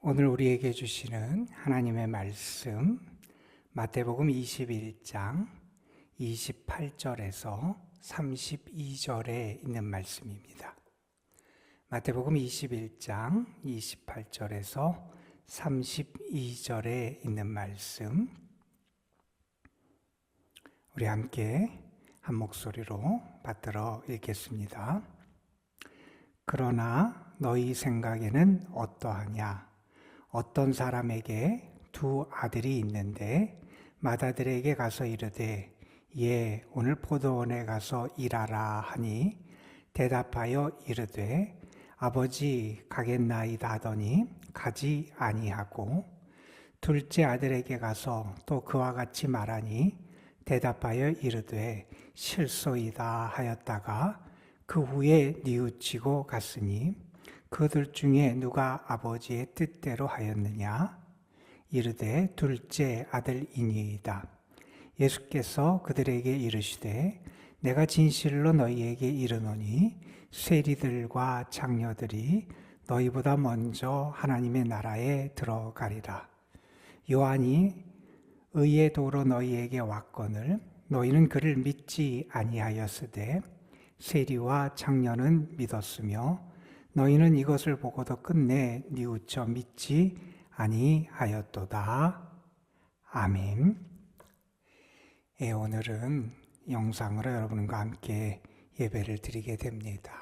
오늘 우리에게 주시는 하나님의 말씀 마태복음 21장 28절에서 32절에 있는 말씀입니다. 마태복음 21장 28절에서 32절에 있는 말씀, 우리 함께 한 목소리로 받들어 읽겠습니다. 그러나 너희 생각에는 어떠하냐? 어떤 사람에게 두 아들이 있는데 맏아들에게 가서 이르되 예, 오늘 포도원에 가서 일하라 하니 대답하여 이르되 아버지 가겠나이다 하더니 가지 아니하고 둘째 아들에게 가서 또 그와 같이 말하니 대답하여 이르되 실소이다 하였다가 그 후에 뉘우치고 갔으니 그들 중에 누가 아버지의 뜻대로 하였느냐? 이르되 둘째 아들이니이다. 예수께서 그들에게 이르시되 내가 진실로 너희에게 이르노니 세리들과 장녀들이 너희보다 먼저 하나님의 나라에 들어가리라. 요한이 의의 도로 너희에게 왔거늘 너희는 그를 믿지 아니하였으되 세리와 장녀는 믿었으며 너희는 이것을 보고도 끝내 뉘우쳐 믿지 아니하였도다. 아멘. 오늘은 영상으로 여러분과 함께 예배를 드리게 됩니다.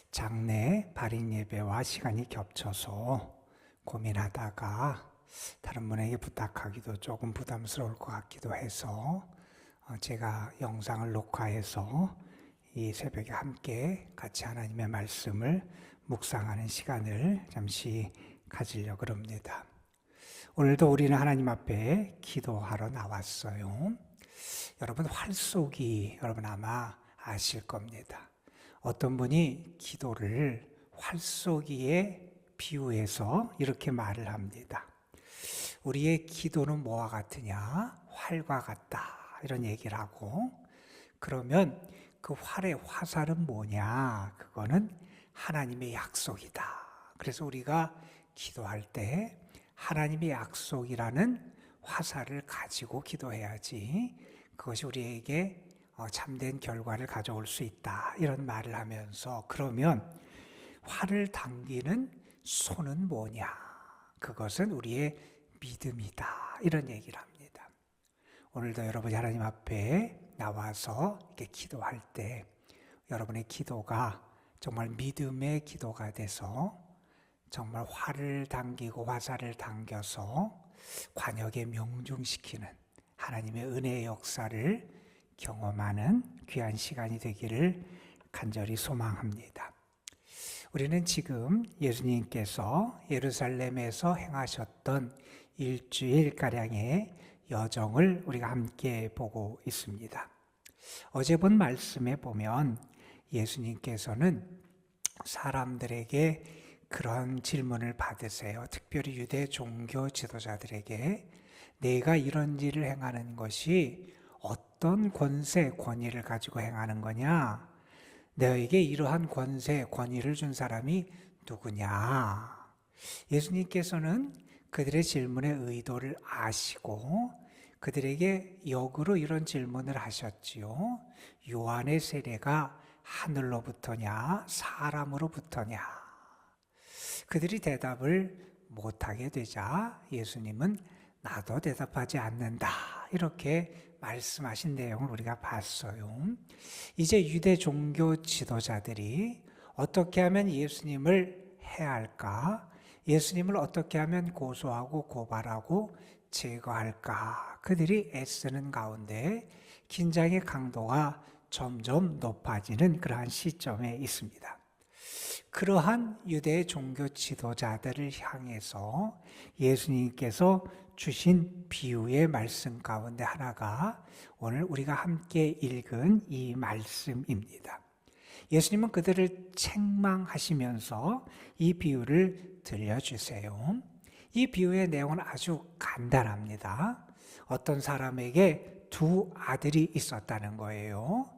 장례 발인 예배와 시간이 겹쳐서 고민하다가 다른 분에게 부탁하기도 조금 부담스러울 것 같기도 해서 제가 영상을 녹화해서 이 새벽에 함께 같이 하나님의 말씀을 묵상하는 시간을 잠시 가지려고 합니다. 오늘도 우리는 하나님 앞에 기도하러 나왔어요. 여러분 활쏘기 여러분 아마 아실 겁니다. 어떤 분이 기도를 활쏘기에 비유해서 이렇게 말을 합니다. 우리의 기도는 뭐와 같으냐? 활과 같다. 이런 얘기를 하고, 그러면 그 활의 화살은 뭐냐? 그거는 하나님의 약속이다. 그래서 우리가 기도할 때 하나님의 약속이라는 화살을 가지고 기도해야지 그것이 우리에게 참된 결과를 가져올 수 있다. 이런 말을 하면서, 그러면 활을 당기는 손은 뭐냐? 그것은 우리의 믿음이다. 이런 얘기를 합니다. 오늘도 여러분이 하나님 앞에 나와서 이렇게 기도할 때 여러분의 기도가 정말 믿음의 기도가 돼서 정말 활을 당기고 화살을 당겨서 관역에 명중시키는 하나님의 은혜의 역사를 경험하는 귀한 시간이 되기를 간절히 소망합니다. 우리는 지금 예수님께서 예루살렘에서 행하셨던 일주일가량의 여정을 우리가 함께 보고 있습니다. 어제 본 말씀에 보면 예수님께서는 사람들에게 그런 질문을 받으세요. 특별히 유대 종교 지도자들에게 내가 이런 일을 행하는 것이 어떤 권세, 권위를 가지고 행하는 거냐? 너에게 이러한 권세, 권위를 준 사람이 누구냐? 예수님께서는 그들의 질문의 의도를 아시고 그들에게 역으로 이런 질문을 하셨지요. 요한의 세례가 하늘로부터냐 사람으로부터냐? 그들이 대답을 못하게 되자 예수님은 나도 대답하지 않는다. 이렇게 말씀하신 내용을 우리가 봤어요. 이제 유대 종교 지도자들이 어떻게 하면 예수님을 해할까? 예수님을 어떻게 하면 고소하고 고발하고 제거할까? 그들이 애쓰는 가운데 긴장의 강도가 점점 높아지는 그러한 시점에 있습니다. 그러한 유대 종교 지도자들을 향해서 예수님께서 주신 비유의 말씀 가운데 하나가 오늘 우리가 함께 읽은 이 말씀입니다. 예수님은 그들을 책망하시면서 이 비유를 들려주세요. 이 비유의 내용은 아주 간단합니다. 어떤 사람에게 두 아들이 있었다는 거예요.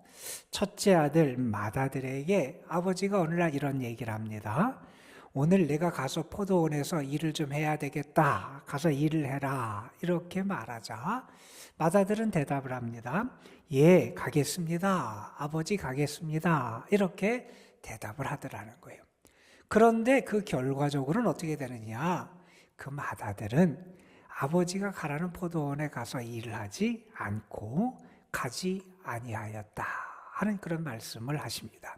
첫째 아들 맏아들에게 아버지가 어느 날 이런 얘기를 합니다. 오늘 내가 가서 포도원에서 일을 좀 해야 되겠다. 가서 일을 해라. 이렇게 말하자 맏아들은 대답을 합니다. 예, 가겠습니다. 아버지 가겠습니다. 이렇게 대답을 하더라는 거예요. 그런데 그 결과적으로는 어떻게 되느냐? 그 맏아들은 아버지가 가라는 포도원에 가서 일을 하지 않고 가지 아니하였다 하는 그런 말씀을 하십니다.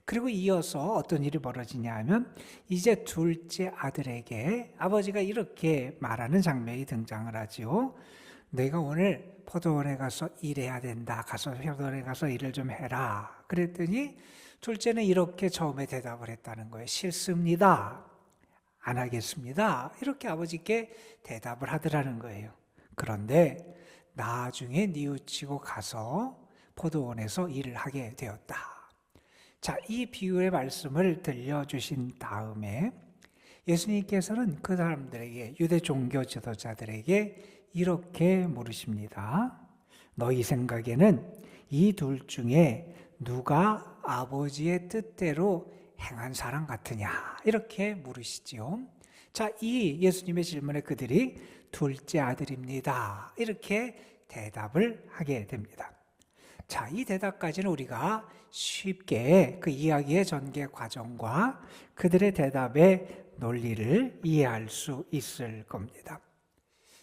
그리고 이어서 어떤 일이 벌어지냐 하면 이제 둘째 아들에게 아버지가 이렇게 말하는 장면이 등장을 하지요. 내가 오늘 포도원에 가서 일해야 된다. 가서 포도원에 가서 일을 좀 해라. 그랬더니 둘째는 이렇게 처음에 대답을 했다는 거예요. 싫습니다. 안 하겠습니다. 이렇게 아버지께 대답을 하더라는 거예요. 그런데 나중에 뉘우치고 가서 포도원에서 일을 하게 되었다. 자, 이 비유의 말씀을 들려주신 다음에 예수님께서는 그 사람들에게, 유대 종교 지도자들에게 이렇게 물으십니다. 너희 생각에는 이 둘 중에 누가 아버지의 뜻대로 행한 사람 같으냐? 이렇게 물으시지요. 자, 이 예수님의 질문에 그들이 둘째 아들입니다. 이렇게 대답을 하게 됩니다. 자, 이 대답까지는 우리가 쉽게 그 이야기의 전개 과정과 그들의 대답의 논리를 이해할 수 있을 겁니다.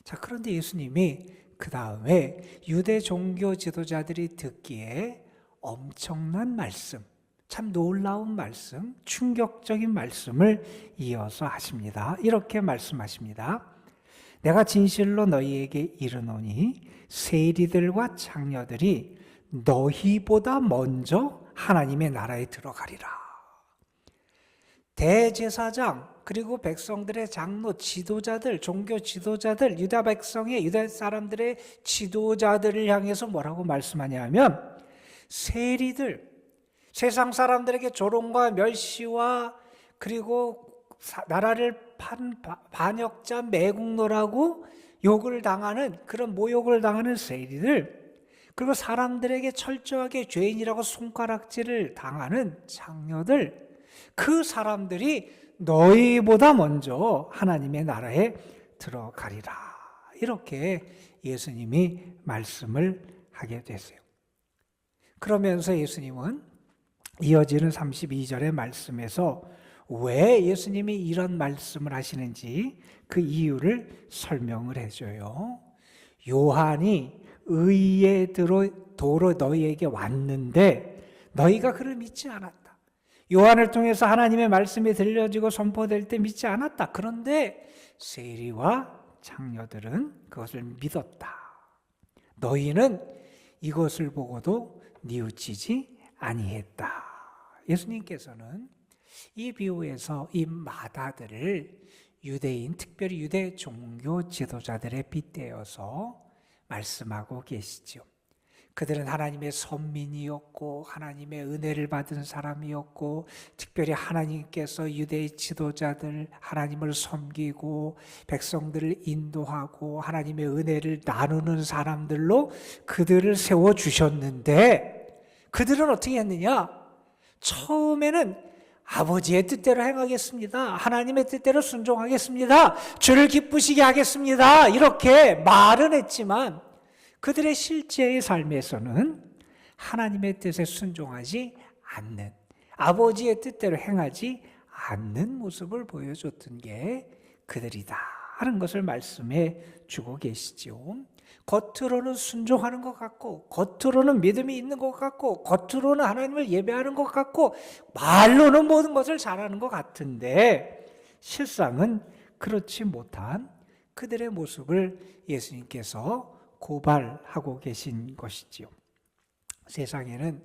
자, 그런데 예수님이 그 다음에 유대 종교 지도자들이 듣기에 엄청난 말씀, 참 놀라운 말씀, 충격적인 말씀을 이어서 하십니다. 이렇게 말씀하십니다. 내가 진실로 너희에게 이르노니 세리들과 장녀들이 너희보다 먼저 하나님의 나라에 들어가리라. 대제사장 그리고 백성들의 장로, 지도자들, 종교 지도자들, 유다 백성의, 유다 사람들의 지도자들을 향해서 뭐라고 말씀하냐면 세리들, 세상 사람들에게 조롱과 멸시와 그리고 나라를 반역자 매국노라고 욕을 당하는 그런 모욕을 당하는 세리들, 그리고 사람들에게 철저하게 죄인이라고 손가락질을 당하는 장녀들, 그 사람들이 너희보다 먼저 하나님의 나라에 들어가리라. 이렇게 예수님이 말씀을 하게 됐어요. 그러면서 예수님은 이어지는 32절의 말씀에서 왜 예수님이 이런 말씀을 하시는지 그 이유를 설명을 해줘요. 요한이 의의 도로 너희에게 왔는데 너희가 그를 믿지 않았다. 요한을 통해서 하나님의 말씀이 들려지고 선포될 때 믿지 않았다. 그런데 세리와 장녀들은 그것을 믿었다. 너희는 이것을 보고도 뉘우치지 아니했다. 예수님께서는 이 비유에서 이 맏아들을 유대인, 특별히 유대 종교 지도자들에 빗대어서 말씀하고 계시죠. 그들은 하나님의 선민이었고 하나님의 은혜를 받은 사람이었고 특별히 하나님께서 유대 지도자들 하나님을 섬기고 백성들을 인도하고 하나님의 은혜를 나누는 사람들로 그들을 세워주셨는데 그들은 어떻게 했느냐? 처음에는 아버지의 뜻대로 행하겠습니다. 하나님의 뜻대로 순종하겠습니다. 주를 기쁘시게 하겠습니다. 이렇게 말은 했지만 그들의 실제의 삶에서는 하나님의 뜻에 순종하지 않는, 아버지의 뜻대로 행하지 않는 모습을 보여줬던 게 그들이다 하는 것을 말씀해 주고 계시죠. 겉으로는 순종하는 것 같고 겉으로는 믿음이 있는 것 같고 겉으로는 하나님을 예배하는 것 같고 말로는 모든 것을 잘하는 것 같은데 실상은 그렇지 못한 그들의 모습을 예수님께서 고발하고 계신 것이지요. 세상에는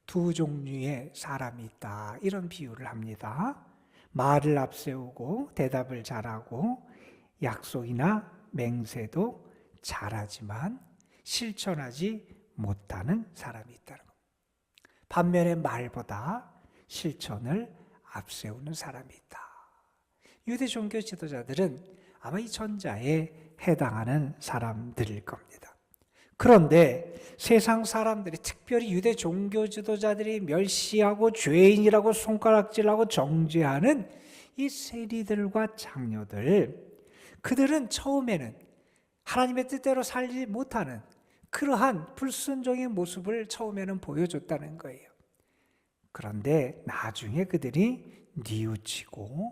두 종류의 사람이 있다. 이런 비유를 합니다. 말을 앞세우고 대답을 잘하고 약속이나 맹세도 잘하지만 실천하지 못하는 사람이 있다는 겁니다. 반면에 말보다 실천을 앞세우는 사람이 있다. 유대 종교 지도자들은 아마 이 전자에 해당하는 사람들일 겁니다. 그런데 세상 사람들이, 특별히 유대 종교 지도자들이 멸시하고 죄인이라고 손가락질하고 정죄하는 이 세리들과 장녀들, 그들은 처음에는 하나님의 뜻대로 살지 못하는 그러한 불순종의 모습을 처음에는 보여줬다는 거예요. 그런데 나중에 그들이 뉘우치고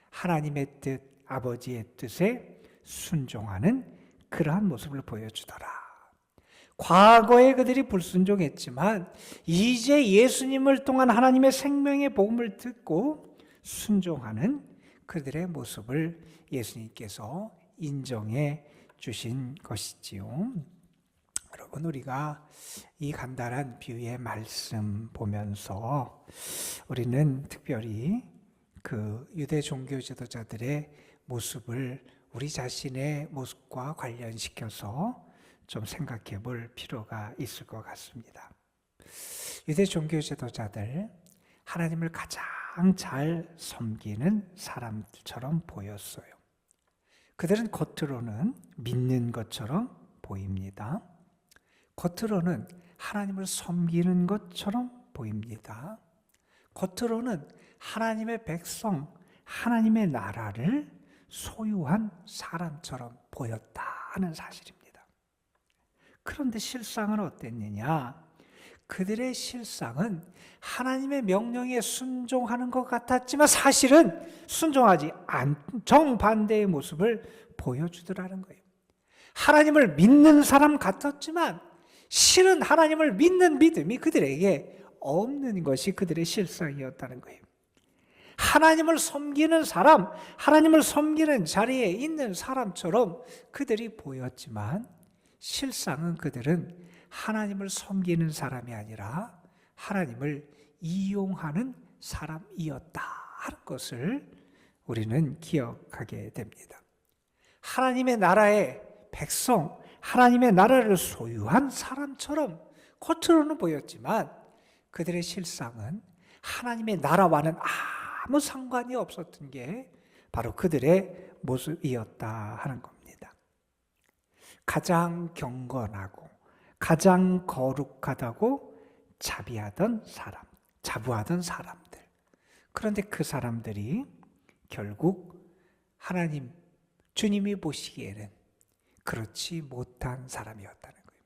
하나님의 뜻, 아버지의 뜻에 순종하는 그러한 모습을 보여주더라. 과거에 그들이 불순종했지만 이제 예수님을 통한 하나님의 생명의 복음을 듣고 순종하는 그들의 모습을 예수님께서 인정해 주신 것이지요. 여러분, 우리가 이 간단한 비유의 말씀 보면서 우리는 특별히 그 유대 종교 지도자들의 모습을 우리 자신의 모습과 관련시켜서 좀 생각해 볼 필요가 있을 것 같습니다. 유대 종교 지도자들, 하나님을 가장 잘 섬기는 사람들처럼 보였어요. 그들은 겉으로는 믿는 것처럼 보입니다. 겉으로는 하나님을 섬기는 것처럼 보입니다. 겉으로는 하나님의 백성, 하나님의 나라를 소유한 사람처럼 보였다는 사실입니다. 그런데 실상은 어땠느냐? 그들의 실상은 하나님의 명령에 순종하는 것 같았지만 사실은 순종하지 정반대의 모습을 보여주더라는 거예요. 하나님을 믿는 사람 같았지만 실은 하나님을 믿는 믿음이 그들에게 없는 것이 그들의 실상이었다는 거예요. 하나님을 섬기는 사람, 하나님을 섬기는 자리에 있는 사람처럼 그들이 보였지만 실상은 그들은 하나님을 섬기는 사람이 아니라 하나님을 이용하는 사람이었다 하는 것을 우리는 기억하게 됩니다. 하나님의 나라의 백성, 하나님의 나라를 소유한 사람처럼 겉으로는 보였지만 그들의 실상은 하나님의 나라와는 아무 상관이 없었던 게 바로 그들의 모습이었다 하는 겁니다. 가장 경건하고 가장 거룩하다고 자부하던 사람들. 그런데 그 사람들이 결국 하나님, 주님이 보시기에는 그렇지 못한 사람이었다는 거예요.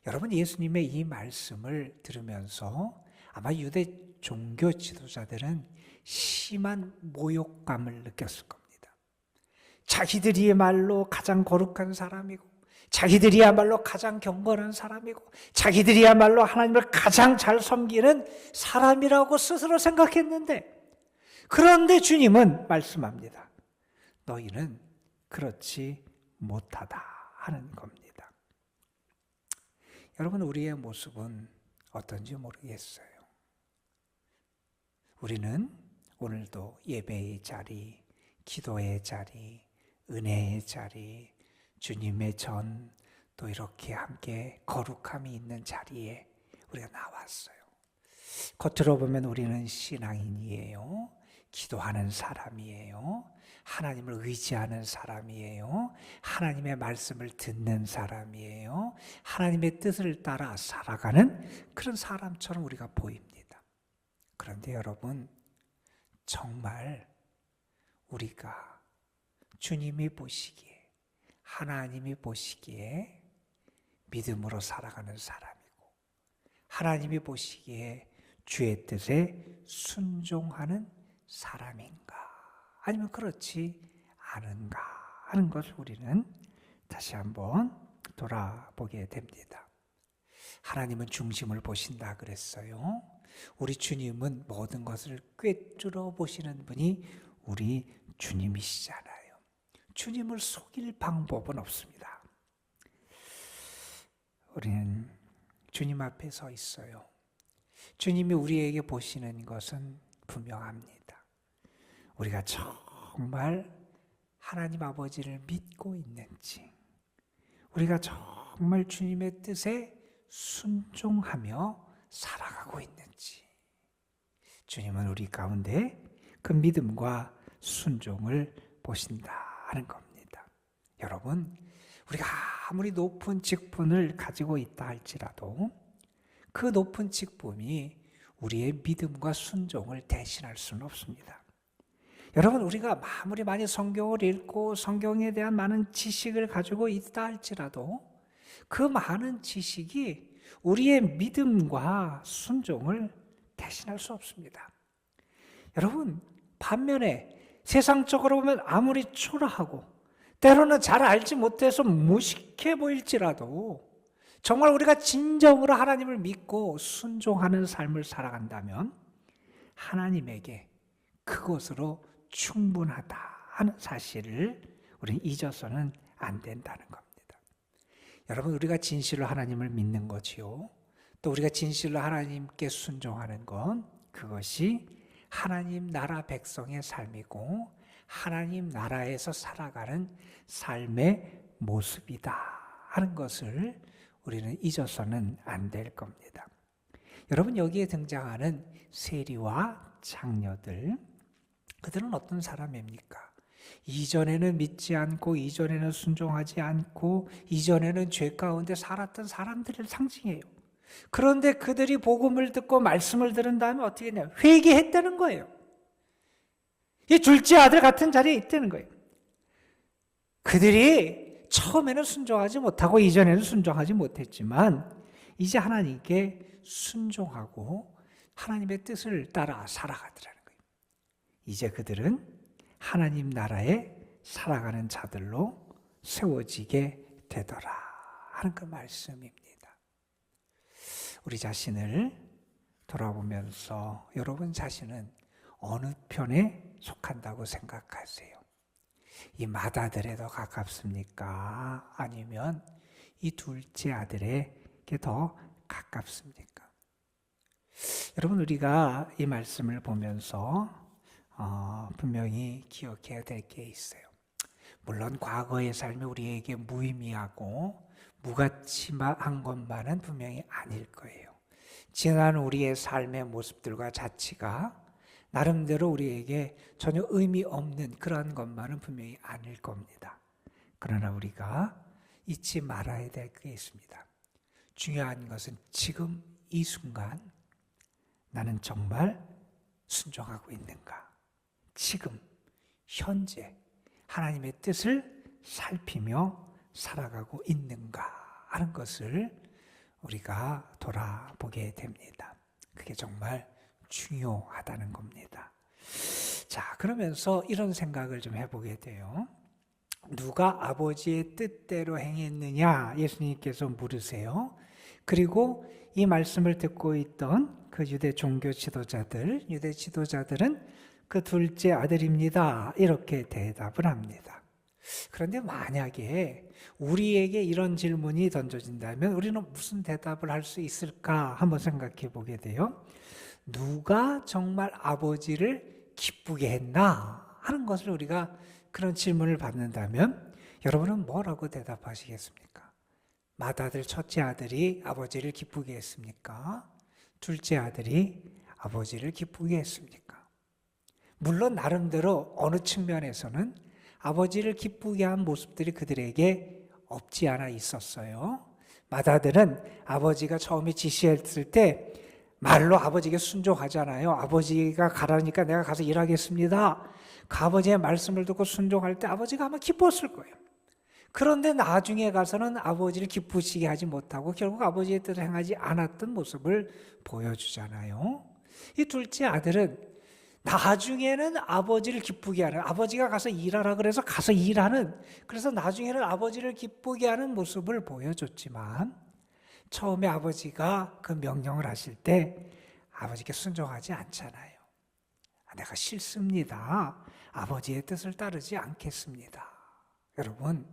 여러분, 예수님의 이 말씀을 들으면서 아마 유대 종교 지도자들은 심한 모욕감을 느꼈을 겁니다. 자기들이야말로 가장 거룩한 사람이고 자기들이야말로 가장 경건한 사람이고 자기들이야말로 하나님을 가장 잘 섬기는 사람이라고 스스로 생각했는데 그런데 주님은 말씀합니다. 너희는 그렇지 못하다 하는 겁니다. 여러분, 우리의 모습은 어떤지 모르겠어요. 우리는 오늘도 예배의 자리, 기도의 자리, 은혜의 자리, 주님의 전, 또 이렇게 함께 거룩함이 있는 자리에 우리가 나왔어요. 겉으로 보면 우리는 신앙인이에요. 기도하는 사람이에요. 하나님을 의지하는 사람이에요. 하나님의 말씀을 듣는 사람이에요. 하나님의 뜻을 따라 살아가는 그런 사람처럼 우리가 보입니다. 그런데 여러분, 정말 우리가 주님이 보시기에, 하나님이 보시기에 믿음으로 살아가는 사람이고 하나님이 보시기에 주의 뜻에 순종하는 사람인가 아니면 그렇지 않은가 하는 것을 우리는 다시 한번 돌아보게 됩니다. 하나님은 중심을 보신다 그랬어요. 우리 주님은 모든 것을 꿰뚫어 보시는 분이 우리 주님이시잖아요. 주님을 속일 방법은 없습니다. 우리는 주님 앞에 서 있어요. 주님이 우리에게 보시는 것은 분명합니다. 우리가 정말 하나님 아버지를 믿고 있는지, 우리가 정말 주님의 뜻에 순종하며 살아가고 있는지, 주님은 우리 가운데 그 믿음과 순종을 보신다 하는 겁니다. 여러분, 우리가 아무리 높은 직분을 가지고 있다 할지라도 그 높은 직분이 우리의 믿음과 순종을 대신할 수는 없습니다. 여러분, 우리가 아무리 많이 성경을 읽고 성경에 대한 많은 지식을 가지고 있다 할지라도 그 많은 지식이 우리의 믿음과 순종을 대신할 수 없습니다. 여러분, 반면에 세상적으로 보면 아무리 초라하고 때로는 잘 알지 못해서 무식해 보일지라도 정말 우리가 진정으로 하나님을 믿고 순종하는 삶을 살아간다면 하나님에게 그것으로 충분하다 하는 사실을 우리는 잊어서는 안 된다는 겁니다. 여러분, 우리가 진실로 하나님을 믿는 거지요. 또 우리가 진실로 하나님께 순종하는 건 그것이 하나님 나라 백성의 삶이고 하나님 나라에서 살아가는 삶의 모습이다 하는 것을 우리는 잊어서는 안 될 겁니다. 여러분, 여기에 등장하는 세리와 장녀들, 그들은 어떤 사람입니까? 이전에는 믿지 않고 이전에는 순종하지 않고 이전에는 죄 가운데 살았던 사람들을 상징해요. 그런데 그들이 복음을 듣고 말씀을 들은 다음에 어떻게 했냐? 회개했다는 거예요. 이 둘째 아들 같은 자리에 있다는 거예요. 그들이 처음에는 순종하지 못하고 이전에는 순종하지 못했지만 이제 하나님께 순종하고 하나님의 뜻을 따라 살아가더라는 거예요. 이제 그들은 하나님 나라에 살아가는 자들로 세워지게 되더라 하는 그 말씀입니다. 우리 자신을 돌아보면서 여러분 자신은 어느 편에 속한다고 생각하세요? 이 맏아들에 더 가깝습니까? 아니면 이 둘째 아들에게 더 가깝습니까? 여러분, 우리가 이 말씀을 보면서 분명히 기억해야 될 게 있어요. 물론 과거의 삶이 우리에게 무의미하고 무가치한 것만은 분명히 아닐 거예요. 지난 우리의 삶의 모습들과 자치가 나름대로 우리에게 전혀 의미 없는 그런 것만은 분명히 아닐 겁니다. 그러나 우리가 잊지 말아야 될 게 있습니다. 중요한 것은 지금 이 순간 나는 정말 순종하고 있는가? 지금 현재 하나님의 뜻을 살피며 살아가고 있는가 하는 것을 우리가 돌아보게 됩니다. 그게 정말 중요하다는 겁니다. 자, 그러면서 이런 생각을 좀 해보게 돼요. 누가 아버지의 뜻대로 행했느냐? 예수님께서 물으세요. 그리고 이 말씀을 듣고 있던 그 유대 종교 지도자들은 그 둘째 아들입니다. 이렇게 대답을 합니다. 그런데 만약에 우리에게 이런 질문이 던져진다면 우리는 무슨 대답을 할 수 있을까 한번 생각해 보게 돼요. 누가 정말 아버지를 기쁘게 했나 하는 것을 우리가 그런 질문을 받는다면 여러분은 뭐라고 대답하시겠습니까? 맏아들 첫째 아들이 아버지를 기쁘게 했습니까? 둘째 아들이 아버지를 기쁘게 했습니까? 물론 나름대로 어느 측면에서는 아버지를 기쁘게 한 모습들이 그들에게 없지 않아 있었어요. 맏아들은 아버지가 처음에 지시했을 때 말로 아버지에게 순종하잖아요. 아버지가 가라니까 내가 가서 일하겠습니다. 그 아버지의 말씀을 듣고 순종할 때 아버지가 아마 기뻤을 거예요. 그런데 나중에 가서는 아버지를 기쁘시게 하지 못하고 결국 아버지의 뜻을 행하지 않았던 모습을 보여주잖아요. 이 둘째 아들은 나중에는 아버지를 기쁘게 하는, 아버지가 가서 일하라 그래서 가서 일하는, 그래서 나중에는 아버지를 기쁘게 하는 모습을 보여줬지만 처음에 아버지가 그 명령을 하실 때 아버지께 순종하지 않잖아요. 내가 싫습니다. 아버지의 뜻을 따르지 않겠습니다. 여러분,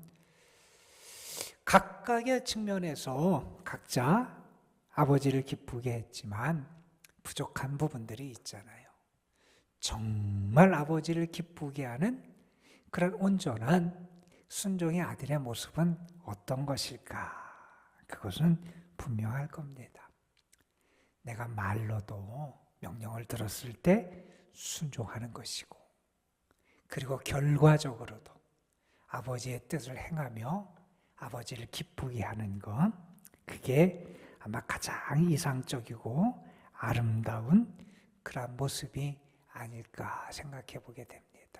각각의 측면에서 각자 아버지를 기쁘게 했지만 부족한 부분들이 있잖아요. 정말 아버지를 기쁘게 하는 그런 온전한 순종의 아들의 모습은 어떤 것일까? 그것은 분명할 겁니다. 내가 말로도 명령을 들었을 때 순종하는 것이고, 그리고 결과적으로도 아버지의 뜻을 행하며 아버지를 기쁘게 하는 것, 그게 아마 가장 이상적이고 아름다운 그런 모습이 아닐까 생각해 보게 됩니다.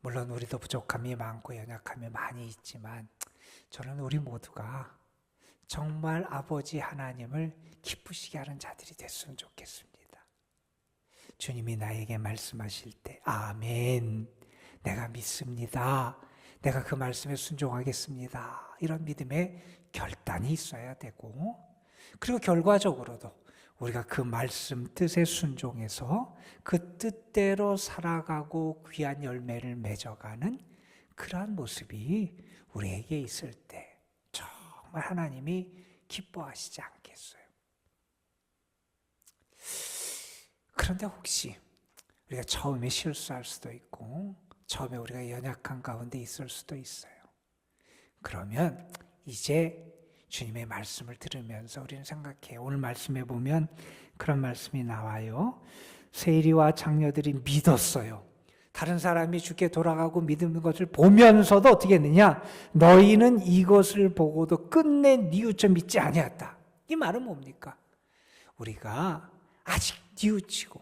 물론 우리도 부족함이 많고 연약함이 많이 있지만 저는 우리 모두가 정말 아버지 하나님을 기쁘시게 하는 자들이 됐으면 좋겠습니다. 주님이 나에게 말씀하실 때 아멘, 내가 믿습니다, 내가 그 말씀에 순종하겠습니다, 이런 믿음의 결단이 있어야 되고, 그리고 결과적으로도 우리가 그 말씀 뜻에 순종해서 그 뜻대로 살아가고 귀한 열매를 맺어가는 그러한 모습이 우리에게 있을 때 정말 하나님이 기뻐하시지 않겠어요? 그런데 혹시 우리가 처음에 실수할 수도 있고 처음에 우리가 연약한 가운데 있을 수도 있어요. 그러면 이제 주님의 말씀을 들으면서 우리는 생각해요. 오늘 말씀에 보면 그런 말씀이 나와요. 세리와 장녀들이 믿었어요. 다른 사람이 주께 돌아가고 믿는 것을 보면서도 어떻게 했느냐? 너희는 이것을 보고도 끝내 뉘우쳐 믿지 아니했다. 이 말은 뭡니까? 우리가 아직 뉘우치고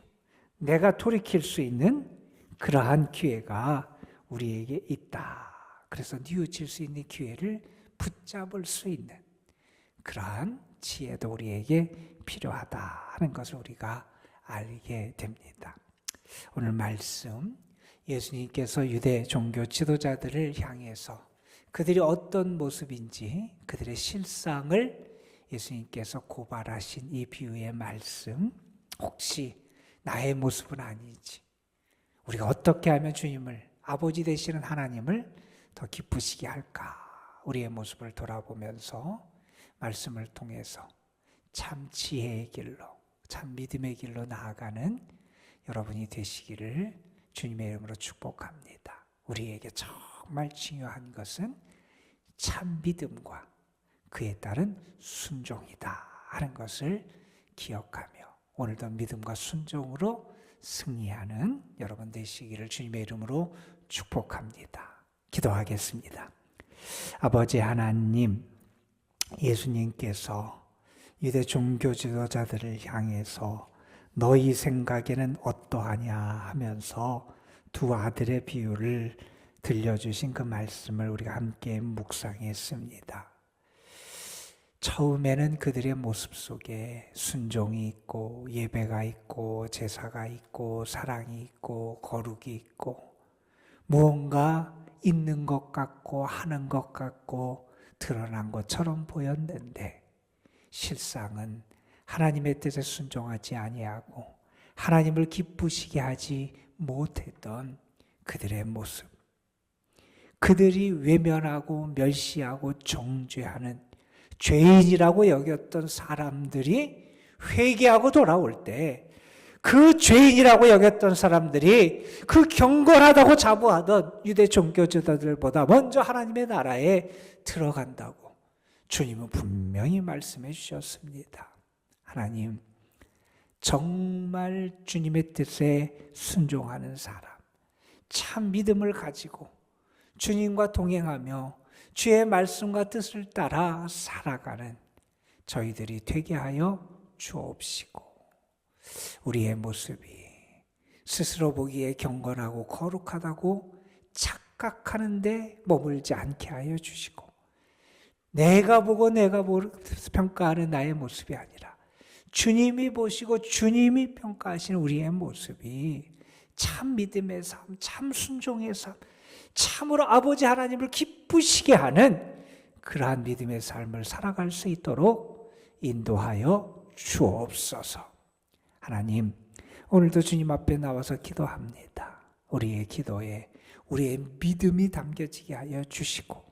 내가 돌이킬 수 있는 그러한 기회가 우리에게 있다. 그래서 뉘우칠 수 있는 기회를 붙잡을 수 있는 그러한 지혜도 우리에게 필요하다 하는 것을 우리가 알게 됩니다. 오늘 말씀, 예수님께서 유대 종교 지도자들을 향해서 그들이 어떤 모습인지 그들의 실상을 예수님께서 고발하신 이 비유의 말씀, 혹시 나의 모습은 아니지, 우리가 어떻게 하면 주님을, 아버지 되시는 하나님을 더 기쁘시게 할까? 우리의 모습을 돌아보면서 말씀을 통해서 참 지혜의 길로, 참 믿음의 길로 나아가는 여러분이 되시기를 주님의 이름으로 축복합니다. 우리에게 정말 중요한 것은 참 믿음과 그에 따른 순종이다 하는 것을 기억하며 오늘도 믿음과 순종으로 승리하는 여러분 되시기를 주님의 이름으로 축복합니다. 기도하겠습니다. 아버지 하나님, 예수님께서 유대 종교 지도자들을 향해서 너희 생각에는 어떠하냐 하면서 두 아들의 비유를 들려주신 그 말씀을 우리가 함께 묵상했습니다. 처음에는 그들의 모습 속에 순종이 있고 예배가 있고 제사가 있고 사랑이 있고 거룩이 있고 무언가 있는 것 같고 하는 것 같고 드러난 것처럼 보였는데 실상은 하나님의 뜻에 순종하지 아니하고 하나님을 기쁘시게 하지 못했던 그들의 모습, 그들이 외면하고 멸시하고 정죄하는 죄인이라고 여겼던 사람들이 회개하고 돌아올 때 그 죄인이라고 여겼던 사람들이 그 경건하다고 자부하던 유대 종교 지도자들보다 먼저 하나님의 나라에 들어간다고 주님은 분명히 말씀해 주셨습니다. 하나님, 정말 주님의 뜻에 순종하는 사람, 참 믿음을 가지고 주님과 동행하며 주의 말씀과 뜻을 따라 살아가는 저희들이 되게 하여 주옵시고, 우리의 모습이 스스로 보기에 경건하고 거룩하다고 착각하는데 머물지 않게 하여 주시고, 내가 보고 평가하는 나의 모습이 아니라 주님이 보시고 주님이 평가하시는 우리의 모습이 참 믿음의 삶, 참 순종의 삶, 참으로 아버지 하나님을 기쁘시게 하는 그러한 믿음의 삶을 살아갈 수 있도록 인도하여 주옵소서. 하나님, 오늘도 주님 앞에 나와서 기도합니다. 우리의 기도에 우리의 믿음이 담겨지게 하여 주시고,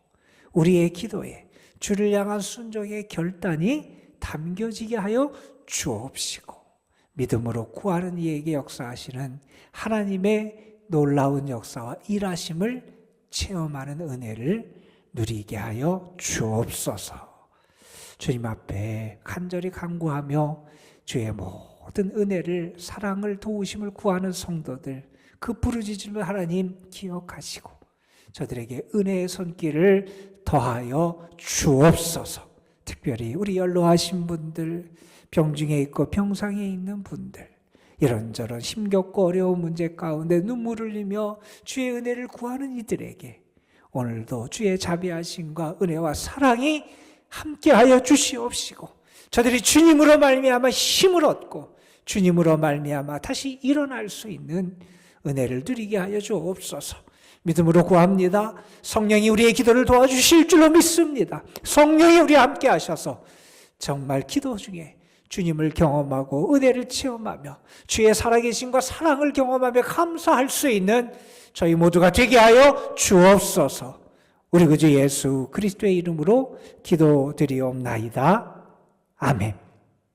우리의 기도에 주를 향한 순종의 결단이 담겨지게 하여 주옵시고, 믿음으로 구하는 이에게 역사하시는 하나님의 놀라운 역사와 일하심을 체험하는 은혜를 누리게 하여 주옵소서. 주님 앞에 간절히 간구하며 주의 모든 은혜를, 사랑을, 도우심을 구하는 성도들, 그 부르짖음을 하나님 기억하시고 저들에게 은혜의 손길을 더하여 주옵소서. 특별히 우리 연로하신 분들, 병중에 있고 병상에 있는 분들, 이런저런 힘겹고 어려운 문제 가운데 눈물을 흘리며 주의 은혜를 구하는 이들에게 오늘도 주의 자비하심과 은혜와 사랑이 함께하여 주시옵시고 저들이 주님으로 말미암아 힘을 얻고 주님으로 말미암아 다시 일어날 수 있는 은혜를 누리게 하여 주옵소서. 믿음으로 구합니다. 성령이 우리의 기도를 도와주실 줄로 믿습니다. 성령이 우리와 함께 하셔서 정말 기도 중에 주님을 경험하고 은혜를 체험하며 주의 살아계심과 사랑을 경험하며 감사할 수 있는 저희 모두가 되게 하여 주옵소서. 우리 구주 예수 그리스도의 이름으로 기도드리옵나이다. 아멘.